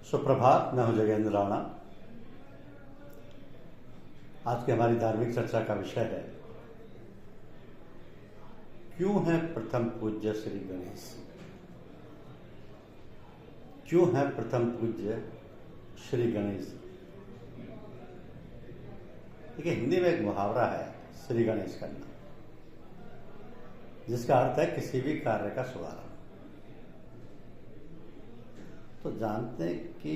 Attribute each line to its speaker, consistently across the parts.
Speaker 1: सुप्रभात। मैं हूं जगेंद्र राणा। आज की हमारी धार्मिक चर्चा का विषय है, क्यों है प्रथम पूज्य श्री गणेश। क्यों है प्रथम पूज्य श्री गणेश। देखिए, हिंदी में एक मुहावरा है श्री गणेश करना, जिसका अर्थ है किसी भी कार्य का शुभारंभ। तो जानते हैं कि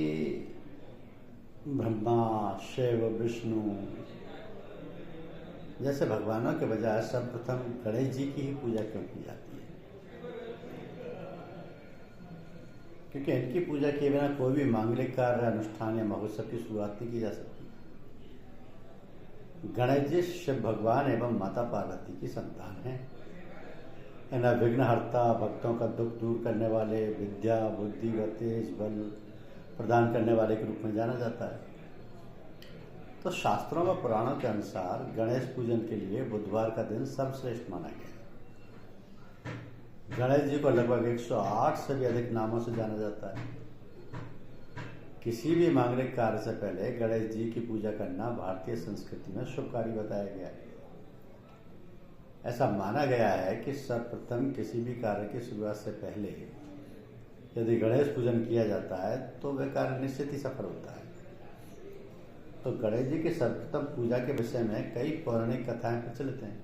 Speaker 1: ब्रह्मा, शिव, विष्णु जैसे भगवानों के बजाय सर्वप्रथम गणेश जी की ही पूजा क्यों की जाती है? क्योंकि इनकी पूजा किए बिना कोई भी मांगलिक कार्य, अनुष्ठान या महोत्सव की शुरुआत नहीं की जा सकती। गणेश जी शिव भगवान एवं माता पार्वती की संतान हैं। इन्हें विघ्नहर्ता, भक्तों का दुख दूर करने वाले, विद्या, बुद्धि व तेज बल प्रदान करने वाले के रूप में जाना जाता है। तो शास्त्रों व पुराणों के अनुसार गणेश पूजन के लिए बुधवार का दिन सर्वश्रेष्ठ माना गया है। गणेश जी को लगभग 108 से भी अधिक नामों से जाना जाता है। किसी भी मांगलिक कार्य से पहले गणेश जी की पूजा करना भारतीय संस्कृति में शुभ कार्य बताया गया है। ऐसा माना गया है कि सर्वप्रथम किसी भी कार्य की शुरुआत से पहले यदि गणेश पूजन किया जाता है तो वह कार्य निश्चित ही सफल होता है। तो गणेश जी की सर्वप्रथम पूजा के विषय में कई पौराणिक कथाएं प्रचलित हैं।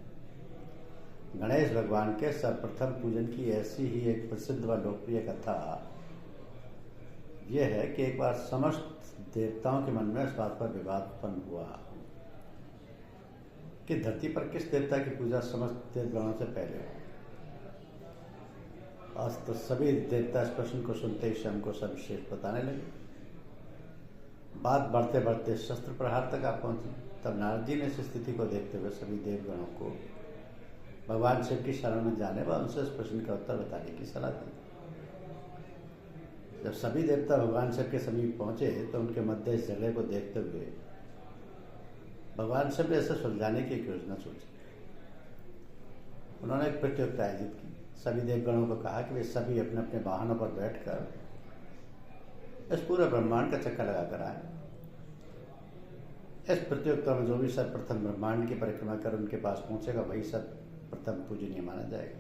Speaker 1: गणेश भगवान के सर्वप्रथम पूजन की ऐसी ही एक प्रसिद्ध व लोकप्रिय कथा यह है कि एक बार समस्त देवताओं के मन में इस बात पर विवाद उत्पन्न हुआ कि धरती पर किस देवता की पूजा समस्त देवगणों से पहले हो। आज तो सभी देवता इस प्रश्न को सुनते ही स्वयं को सर्वश्रेष्ठ बताने लगे। बात बढ़ते बढ़ते शस्त्र प्रहार तक आ पहुंची। तब नारद जी ने इस स्थिति को देखते हुए सभी देवगणों को भगवान शिव की शरण में जाने व उनसे इस प्रश्न का उत्तर बताने की सलाह दी। जब सभी देवता भगवान शिव के समीप पहुंचे तो उनके मध्य इस झगड़े को देखते हुए भगवान शिव ने इसे सुलझाने की एक योजना सोची। उन्होंne एक प्रतियोगिता आयोजित की। सभी देवगणों को कहा कि वे सभी अपने अपने वाहनों पर बैठकर इस पूरे ब्रह्मांड का चक्कर लगाकर आए। इस प्रतियोगिता में जो भी सर्वप्रथम ब्रह्मांड की परिक्रमा कर उनके पास पहुंचेगा वही सर्वप्रथम पूजनीय माना जाएगा।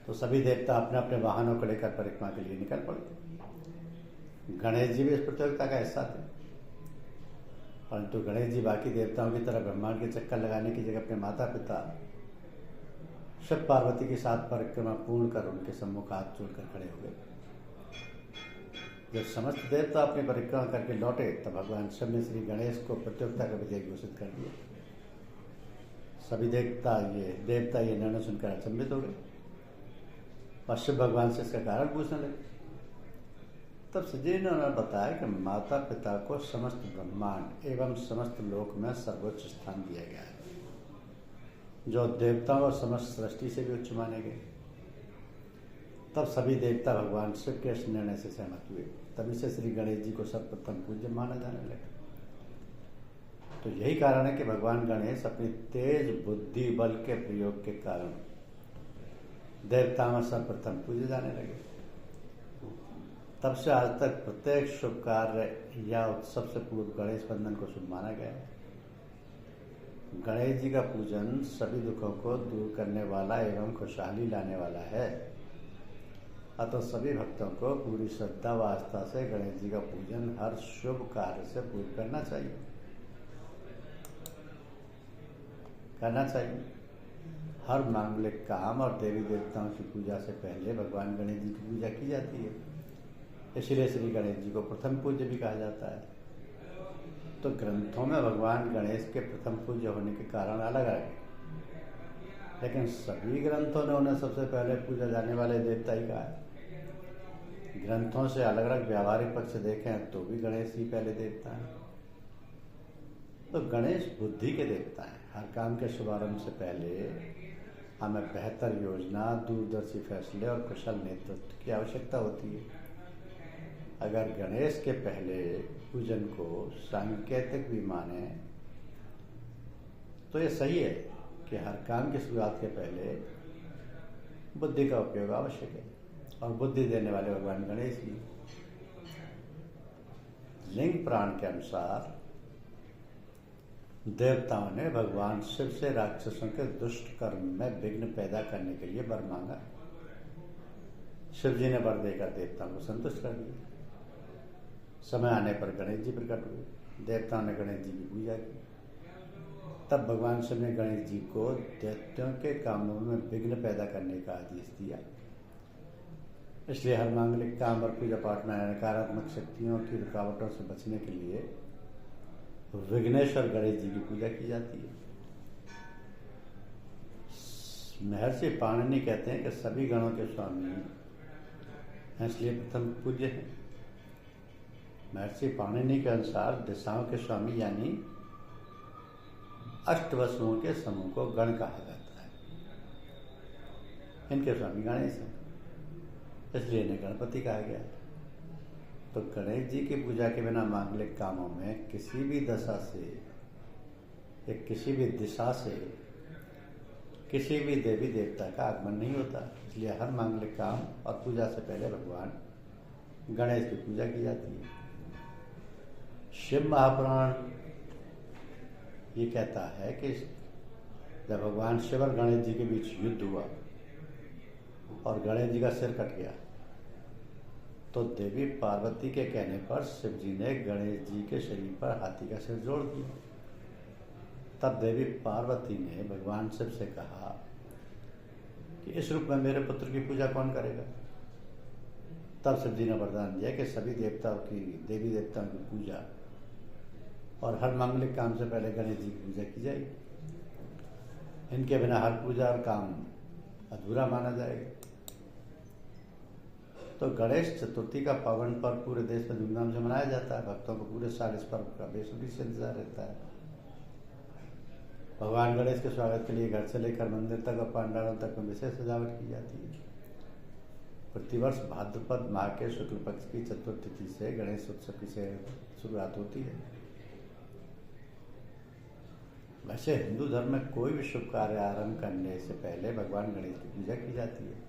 Speaker 1: तो सभी देवता अपने अपने वाहनों को लेकर परिक्रमा के लिए निकल पड़े। गणेश जी भी इस प्रतियोगिता का हिस्सा थे, परंतु गणेश जी बाकी देवताओं की तरह ब्रह्मांड के चक्कर लगाने की जगह अपने माता पिता शिव पार्वती के साथ परिक्रमा पूर्ण कर उनके सम्मुख हाथ जोड़कर खड़े हो गए। जब समस्त देवता अपनी परिक्रमा करके लौटे तब भगवान शिव ने श्री गणेश को प्रतियोगिता का विजयी घोषित कर दिया। सभी देवता ये निर्णय सुनकर अचंभित हो गए और शिव भगवान से इसका कारण पूछने लगे। तब श्री जी ने उन्हें बताया कि माता पिता को समस्त ब्रह्मांड एवं समस्त लोक में सर्वोच्च स्थान दिया गया है, जो देवताओं और समस्त सृष्टि से भी उच्च माने गए। तब सभी देवता भगवान शिव के इस निर्णय से सहमत हुए। तभी से श्री गणेश जी को सर्वप्रथम पूज्य माना जाने लगा। तो यही कारण है कि भगवान गणेश अपनी तेज बुद्धि बल के प्रयोग के कारण देवताओं में सर्वप्रथम पूजे जाने लगे। तब से आज तक प्रत्येक शुभ कार्य या उत्सव से पूर्व गणेश वंदन को शुभ माना गया है। गणेश जी का पूजन सभी दुखों को दूर करने वाला एवं खुशहाली लाने वाला है। अतः सभी भक्तों को पूरी श्रद्धा व आस्था से गणेश जी का पूजन हर शुभ कार्य से पूर्व करना चाहिए। हर मांगलिक काम और देवी देवताओं की पूजा से पहले भगवान गणेश जी की पूजा की जाती है। इसलिए श्री गणेश जी को प्रथम पूज्य भी कहा जाता है। तो ग्रंथों में भगवान गणेश के प्रथम पूज्य होने के कारण अलग अलग है, लेकिन सभी ग्रंथों ने उन्हें सबसे पहले पूजा जाने वाले देवता ही कहा है। ग्रंथों से अलग अलग व्यावहारिक पक्ष देखें तो भी गणेश ही पहले देवता हैं। तो गणेश बुद्धि के देवता हैं। हर काम के शुभारंभ से पहले हमें बेहतर योजना, दूरदर्शी फैसले और कुशल नेतृत्व की आवश्यकता होती है। अगर गणेश के पहले पूजन को सांकेतिक भी माने तो ये सही है कि हर काम की शुरुआत के पहले बुद्धि का उपयोग आवश्यक है और बुद्धि देने वाले भगवान गणेश ही। लिंग पुराण के अनुसार देवताओं ने भगवान शिव से राक्षसों के दुष्ट कर्म में विघ्न पैदा करने के लिए वर मांगा। शिव जी ने वर देकर देवताओं को संतुष्ट कर दिया। समय आने पर गणेश जी प्रकट हुए। देवताओं ने गणेश जी की पूजा की। तब भगवान शिव ने गणेश जी को दैत्यों के कामों में विघ्न पैदा करने का आदेश दिया। इसलिए हर मांगलिक काम और पूजा पाठ में नकारात्मक शक्तियों की रुकावटों से बचने के लिए विघ्नेश्वर गणेश जी की पूजा की जाती है। महर्षि पाणिनि कहते हैं कि सभी गणों के स्वामी हैं, इसलिए प्रथम पूज्य हैं। महर्षि पाणिनि के अनुसार दिशाओं के स्वामी यानी अष्टवसुओं के समूह को गण कहा जाता है। इनके स्वामी गणेश हैं, इसलिए इन्हें गणपति कहा गया। तो गणेश जी की पूजा के बिना मांगलिक कामों में किसी भी दशा से या किसी भी दिशा से किसी भी देवी देवता का आगमन नहीं होता। इसलिए हर मांगलिक काम और पूजा से पहले भगवान गणेश की पूजा की जाती है। शिव महापुराण ये कहता है कि जब भगवान शिव और गणेश जी के बीच युद्ध हुआ और गणेश जी का सिर कट गया, तो देवी पार्वती के कहने पर शिव जी ने गणेश जी के शरीर पर हाथी का सिर जोड़ दिया। तब देवी पार्वती ने भगवान शिव से कहा कि इस रूप में मेरे पुत्र की पूजा कौन करेगा। तब शिव जी ने वरदान दिया कि सभी देवताओं की देवी देवताओं की पूजा और हर मांगलिक काम से पहले गणेश जी की पूजा की जाएगी। इनके बिना हर पूजा और काम अधूरा माना जाएगा। तो गणेश चतुर्थी का पावन पर्व पूरे देश में धूमधाम से मनाया जाता है। भक्तों को पूरे साल इस पर्व का बेसुरी से इंतजार रहता है। भगवान गणेश के स्वागत के लिए घर से लेकर मंदिर तक और पंडालों तक में विशेष सजावट की जाती है। प्रतिवर्ष भाद्रपद माह के शुक्ल पक्ष की चतुर्थी से गणेश उत्सव की शुरुआत होती है। वैसे हिंदू धर्म में कोई भी शुभ कार्य आरंभ करने से पहले भगवान गणेश की पूजा की जाती है।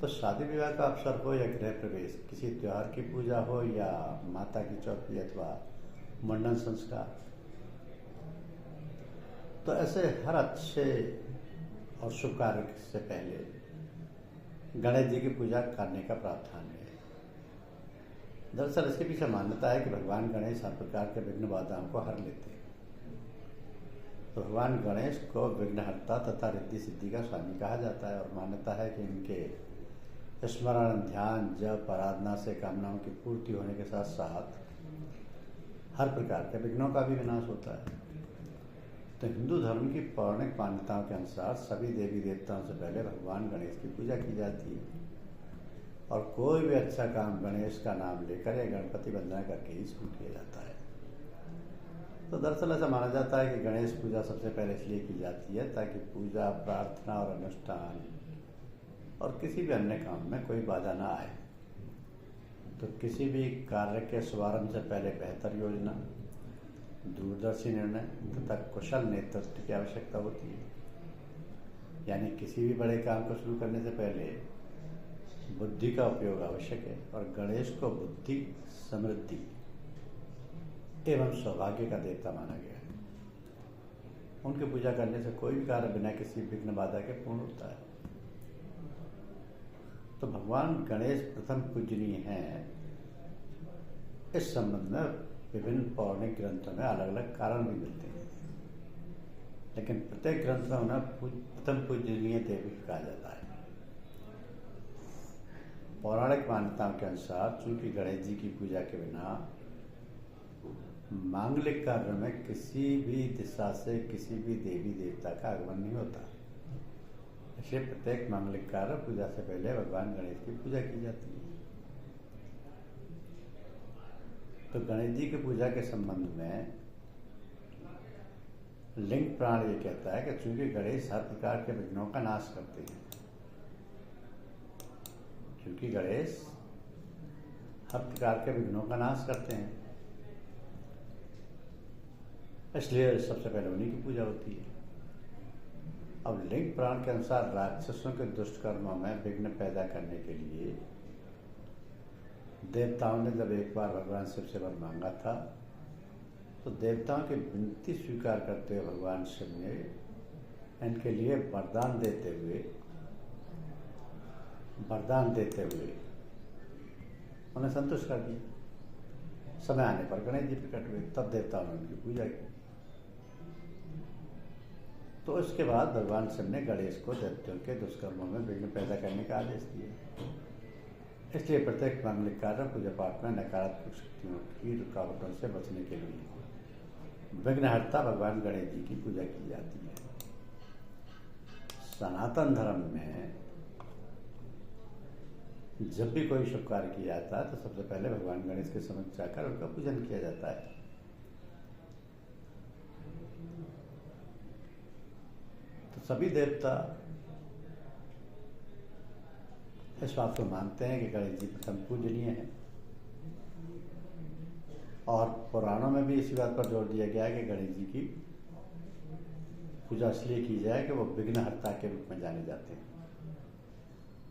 Speaker 1: तो शादी विवाह का अवसर हो या गृह प्रवेश, किसी त्योहार की पूजा हो या माता की चौकी अथवा मुंडन संस्कार, तो ऐसे हर अच्छे और शुभ कार्य से पहले गणेश जी की पूजा करने का प्रावधान है। दरअसल इसके पीछे मान्यता है कि भगवान गणेश हर प्रकार के विघ्न बाधाओं को हर लेते हैं। तो भगवान गणेश को विघ्नहर्ता तथा रिद्धि सिद्धि का स्वामी कहा जाता है और मान्यता है कि इनके स्मरण, ध्यान, जप, आराधना से कामनाओं की पूर्ति होने के साथ साथ हर प्रकार के विघ्नों का भी विनाश होता है। तो हिंदू धर्म की पौराणिक मान्यताओं के अनुसार सभी देवी देवताओं से पहले भगवान गणेश की पूजा की जाती है और कोई भी अच्छा काम गणेश का नाम लेकर या गणपति वंदना करके ही शुरू किया जाता है। तो दरअसल ऐसा माना जाता है कि गणेश पूजा सबसे पहले इसलिए की जाती है ताकि पूजा, प्रार्थना और अनुष्ठान और किसी भी अन्य काम में कोई बाधा ना आए। तो किसी भी कार्य के शुभारंभ से पहले बेहतर योजना, दूरदर्शी निर्णय तथा कुशल नेतृत्व की आवश्यकता होती है। यानी किसी भी बड़े काम को शुरू करने से पहले बुद्धि का उपयोग आवश्यक है और गणेश को बुद्धि, समृद्धि एवं सौभाग्य का देवता माना गया है। उनकी पूजा करने से कोई भी कार्य बिना किसी विघ्न बाधा के पूर्ण होता है। तो भगवान गणेश प्रथम पूजनीय हैं। इस संबंध में विभिन्न पौराणिक ग्रंथों में अलग अलग कारण भी मिलते हैं, लेकिन प्रत्येक ग्रंथ में उन्हें प्रथम पूजनीय देवी कहा जाता है। पौराणिक मान्यताओं के अनुसार चूंकि गणेश जी की पूजा के बिना मांगलिक कार्य में किसी भी दिशा से किसी भी देवी देवता का आगमन नहीं होता, इसलिए प्रत्येक मांगलिक कार्य पूजा से पहले भगवान गणेश की पूजा की जाती है। तो गणेश जी की पूजा के संबंध में लिंग पुराण ये कहता है कि चूंकि गणेश हर प्रकार के विघ्नों का नाश करते हैं, क्योंकि गणेश हर प्रकार के विघ्नों का नाश करते हैं, इसलिए सबसे पहले उन्हीं की पूजा होती है। अब लिंग पुराण के अनुसार राक्षसों के दुष्ट कर्मों में विघ्न पैदा करने के लिए देवताओं ने जब एक बार भगवान शिव से वर मांगा था तो देवताओं की विनती स्वीकार करते हुए भगवान शिव ने इनके लिए वरदान देते हुए उन्हें संतुष्ट कर दिया। समय आने पर गणेश जी प्रकट हुए, तब देवताओं ने उनकी पूजा की। तो इसके बाद भगवान शिव ने गणेश को दैत्यों के दुष्कर्मों में विघ्न पैदा करने का आदेश दिया। इसलिए प्रत्येक मांगलिक कार्य पूजा पाठ में नकारात्मक शक्तियों की रुकावटों से बचने के लिए विघ्नहर्ता भगवान गणेश जी की पूजा की जाती है। सनातन धर्म में जब भी कोई शुभ कार्य किया जाता है तो सबसे पहले भगवान गणेश के समक्ष जाकर उनका पूजन किया जाता है। तो सभी देवता इस बात को मानते हैं कि गणेश जी प्रथम पूजनीय है, और पुराणों में भी इसी बात पर जोर दिया गया है कि गणेश जी की पूजा इसलिए की जाए कि वो विघ्नहर्ता के रूप में जाने जाते हैं।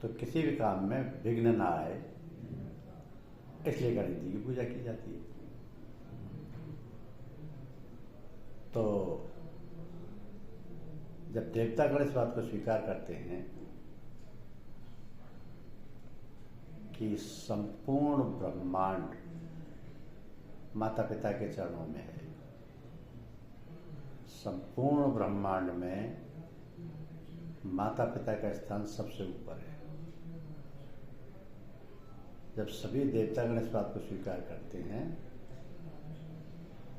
Speaker 1: तो किसी भी काम में विघ्न ना आए, इसलिए गणेश जी की पूजा की जाती है। तो जब देवता गण इस बात को स्वीकार करते हैं कि संपूर्ण ब्रह्मांड माता पिता के चरणों में है, संपूर्ण ब्रह्मांड में माता पिता का स्थान सबसे ऊपर है, जब सभी देवतागण इस बात को स्वीकार करते हैं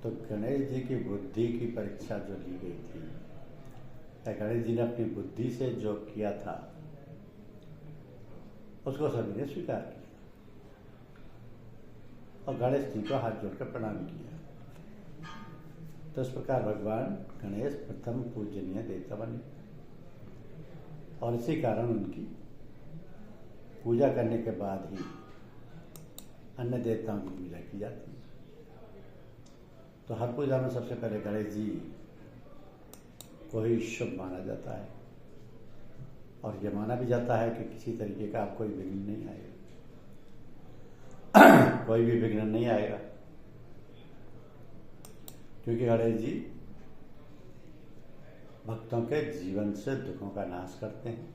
Speaker 1: तो गणेश जी की बुद्धि की परीक्षा जो ली गई थी, या गणेश जी ने अपनी बुद्धि से जो किया था उसको सभी ने स्वीकार किया और गणेश जी को हाथ जोड़कर प्रणाम किया। तो इस प्रकार भगवान गणेश प्रथम पूजनीय देवता बने, और इसी कारण उनकी पूजा करने के बाद ही अन्य देवताओं की पूजा की जाती है। तो हर पूजा में सबसे पहले गणेश जी को ही शुभ माना जाता है, और यह माना भी जाता है कि किसी तरीके का कोई विघ्न नहीं आएगा, कोई भी विघ्न नहीं आएगा, क्योंकि गणेश जी भक्तों के जीवन से दुखों का नाश करते हैं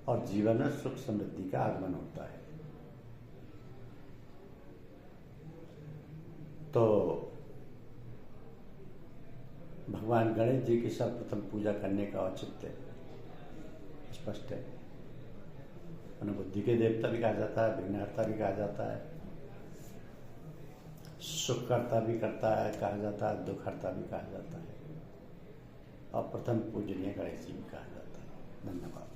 Speaker 1: और जीवन में सुख समृद्धि का आगमन होता है। तो भगवान गणेश जी की सर्वप्रथम पूजा करने का औचित्य स्पष्ट है। उन्हें बुद्धि के देवता भी कहा जाता है, विघ्नहर्ता भी कहा जाता है, सुखकर्ता भी कहा जाता है, दुखहर्ता भी कहा जाता है, और प्रथम पूजनीय गणेश जी भी कहा जाता है। धन्यवाद।